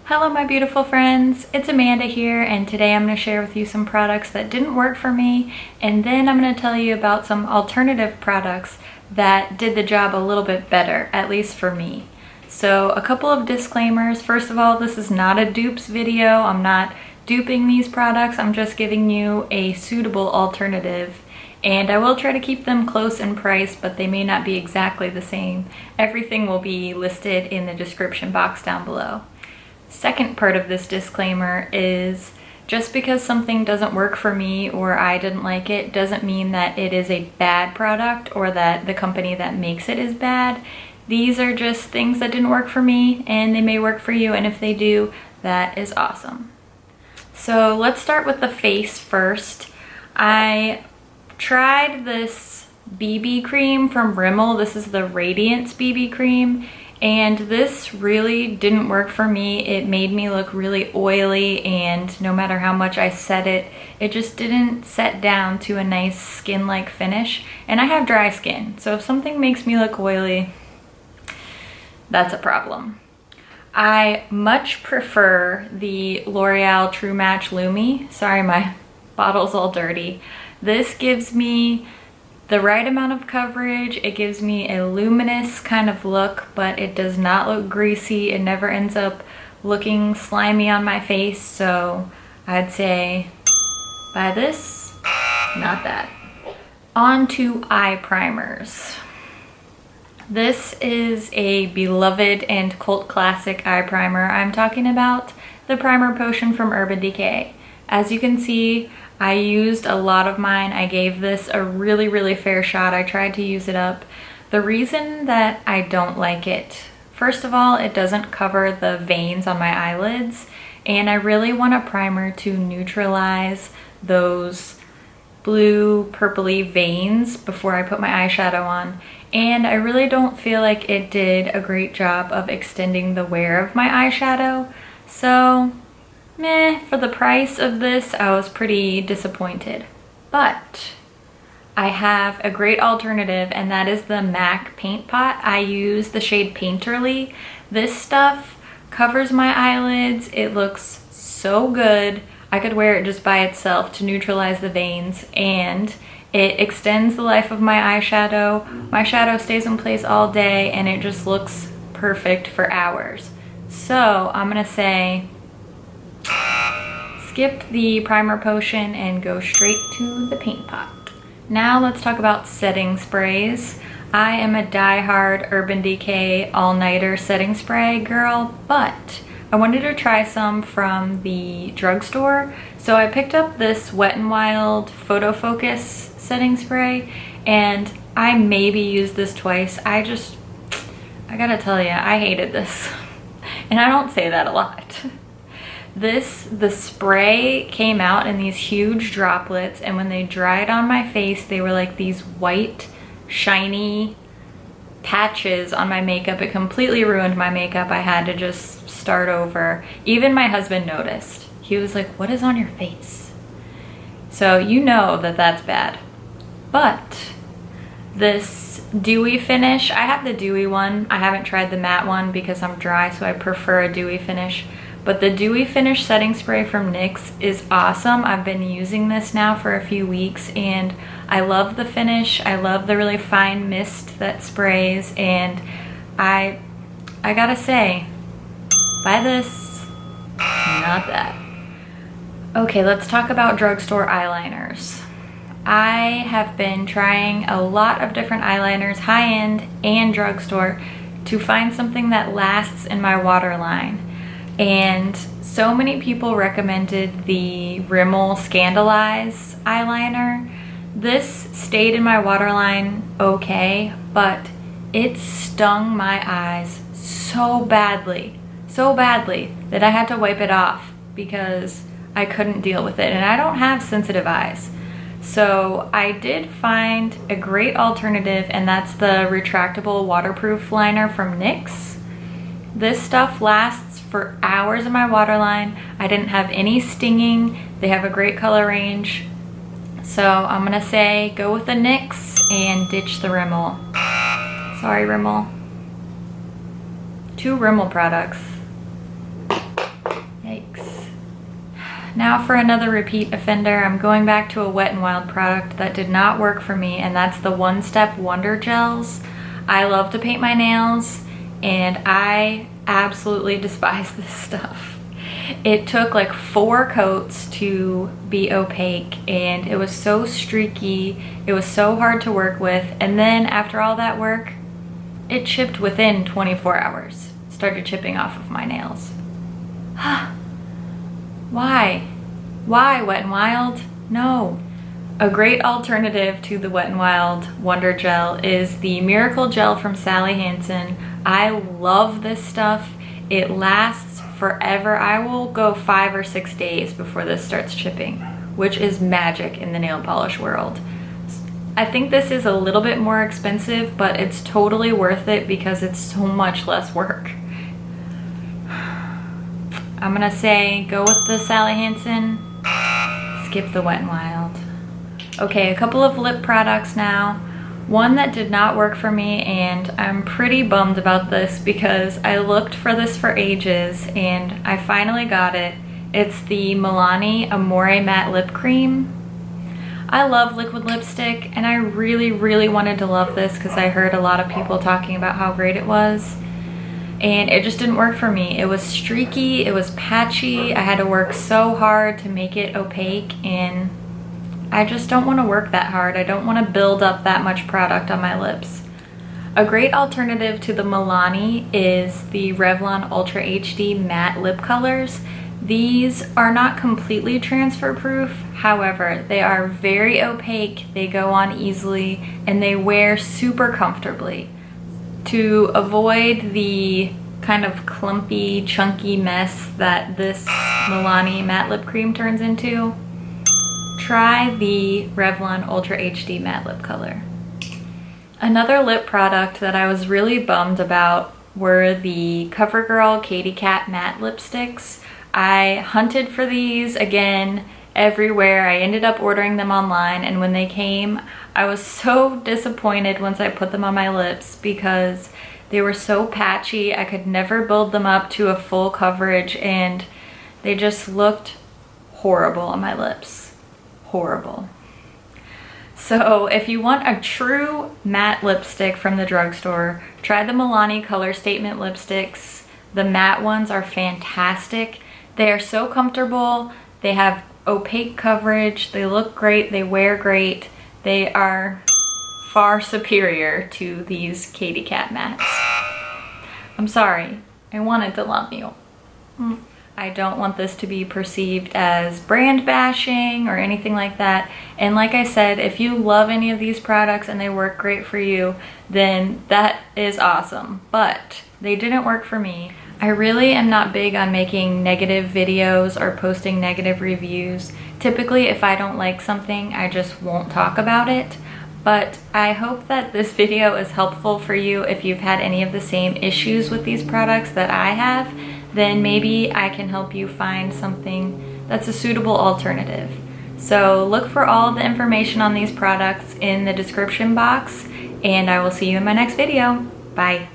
Hello my beautiful friends, it's Amanda here, and today I'm going to share with you some products that didn't work for me, and then I'm going to tell you about some alternative products that did the job a little bit better, at least for me. So a couple of disclaimers. First of all, this is not a dupes video. I'm not duping these products. I'm just giving you a suitable alternative, and I will try to keep them close in price, but they may not be exactly the same. Everything will be listed in the description box down below. Second part of this disclaimer is just because something doesn't work for me or I didn't like it doesn't mean that it is a bad product or that the company that makes it is bad. These are just things that didn't work for me, and they may work for you, and if they do, that is awesome. So let's start with the face first. I tried this BB cream from Rimmel. This is the Radiance BB cream. And this really didn't work for me. It made me look really oily, and no matter how much I set it, it just didn't set down to a nice skin-like finish. And I have dry skin, so if something makes me look oily, that's a problem. I much prefer the L'Oreal True Match Lumi. Sorry, my bottle's all dirty. This gives me the right amount of coverage. It gives me a luminous kind of look, but it does not look greasy. It never ends up looking slimy on my face, so I'd say buy this, not that. On to eye primers. This is a beloved and cult classic eye primer. I'm talking about the Primer Potion from Urban Decay. As you can see, I used a lot of mine. I gave this a really fair shot. I tried to use it up. The reason that I don't like it, first of all, it doesn't cover the veins on my eyelids, and I really want a primer to neutralize those blue purpley veins before I put my eyeshadow on. And I really don't feel like it did a great job of extending the wear of my eyeshadow. So meh, for the price of this, I was pretty disappointed. But I have a great alternative, and that is the MAC Paint Pot. I use the shade Painterly. This stuff covers my eyelids. It looks so good. I could wear it just by itself to neutralize the veins, and it extends the life of my eyeshadow. My shadow stays in place all day, and it just looks perfect for hours. So I'm gonna say skip the primer potion and go straight to the paint pot. Now let's talk about setting sprays. I am a die-hard Urban Decay all-nighter setting spray girl, but I wanted to try some from the drugstore. So I picked up this Wet n Wild Photofocus setting spray, and I maybe used this twice. I gotta tell you, I hated this. And I don't say that a lot. The spray came out in these huge droplets, and when they dried on my face, they were like these white, shiny patches on my makeup. It completely ruined my makeup. I had to just start over. Even my husband noticed. He was like, "What is on your face?" So you know that that's bad. But this dewy finish, I have the dewy one. I haven't tried the matte one because I'm dry, so I prefer a dewy finish. But the Dewy Finish setting spray from NYX is awesome. I've been using this now for a few weeks, and I love the finish. I love the really fine mist that sprays, and I gotta say, buy this, not that. Okay, let's talk about drugstore eyeliners. I have been trying a lot of different eyeliners, high-end and drugstore, to find something that lasts in my waterline. And so many people recommended the Rimmel Scandaleyes eyeliner. This stayed in my waterline okay, but it stung my eyes so badly that I had to wipe it off because I couldn't deal with it, and I don't have sensitive eyes. So I did find a great alternative, and that's the Retractable Waterproof liner from NYX. This stuff lasts for hours in my waterline. I didn't have any stinging. They have a great color range. So I'm gonna say go with the NYX and ditch the Rimmel. Sorry, Rimmel. 2 Rimmel products. Now for another repeat offender, I'm going back to a Wet n Wild product that did not work for me, and that's the One Step Wonder Gels. I love to paint my nails, and I absolutely despise this stuff. It took like 4 coats to be opaque, and it was so streaky, it was so hard to work with, and then after all that work, it chipped within 24 hours. Started chipping off of my nails. Why? Why Wet n Wild? No. A great alternative to the Wet n Wild Wonder Gel is the Miracle Gel from Sally Hansen. I love this stuff. It lasts forever. I will go 5 or 6 days before this starts chipping, which is magic in the nail polish world. I think this is a little bit more expensive, but it's totally worth it because it's so much less work. I'm gonna say go with the Sally Hansen, skip the Wet n Wild. Okay, a couple of lip products now. One that did not work for me, and I'm pretty bummed about this because I looked for this for ages and I finally got it. It's the Milani Amore Matte Lip Cream. I love liquid lipstick, and I really wanted to love this because I heard a lot of people talking about how great it was. And it just didn't work for me. It was streaky, it was patchy, I had to work so hard to make it opaque, and I just don't want to work that hard. I don't want to build up that much product on my lips. A great alternative to the Milani is the Revlon Ultra HD Matte Lip Colors. These are not completely transfer proof, however, they are very opaque, they go on easily, and they wear super comfortably. To avoid the kind of clumpy, chunky mess that this Milani matte lip cream turns into, try the Revlon Ultra HD Matte Lip Color. Another lip product that I was really bummed about were the CoverGirl Katy Kat Matte Lipsticks. I hunted for these again everywhere. I ended up ordering them online, and when they came, I was so disappointed once I put them on my lips because they were so patchy. I could never build them up to a full coverage, and they just looked horrible on my lips. Horrible. So if you want a true matte lipstick from the drugstore, try the Milani Color Statement lipsticks. The matte ones are fantastic. They are so comfortable. They have opaque coverage. They look great. They wear great. They are far superior to these Katy Kat mattes. I'm sorry. I wanted to love you. I don't want this to be perceived as brand bashing or anything like that. And like I said, if you love any of these products and they work great for you, then that is awesome. But they didn't work for me. I really am not big on making negative videos or posting negative reviews. Typically, if I don't like something, I just won't talk about it. But I hope that this video is helpful for you. If you've had any of the same issues with these products that I have, then maybe I can help you find something that's a suitable alternative. So look for all the information on these products in the description box, and I will see you in my next video. Bye.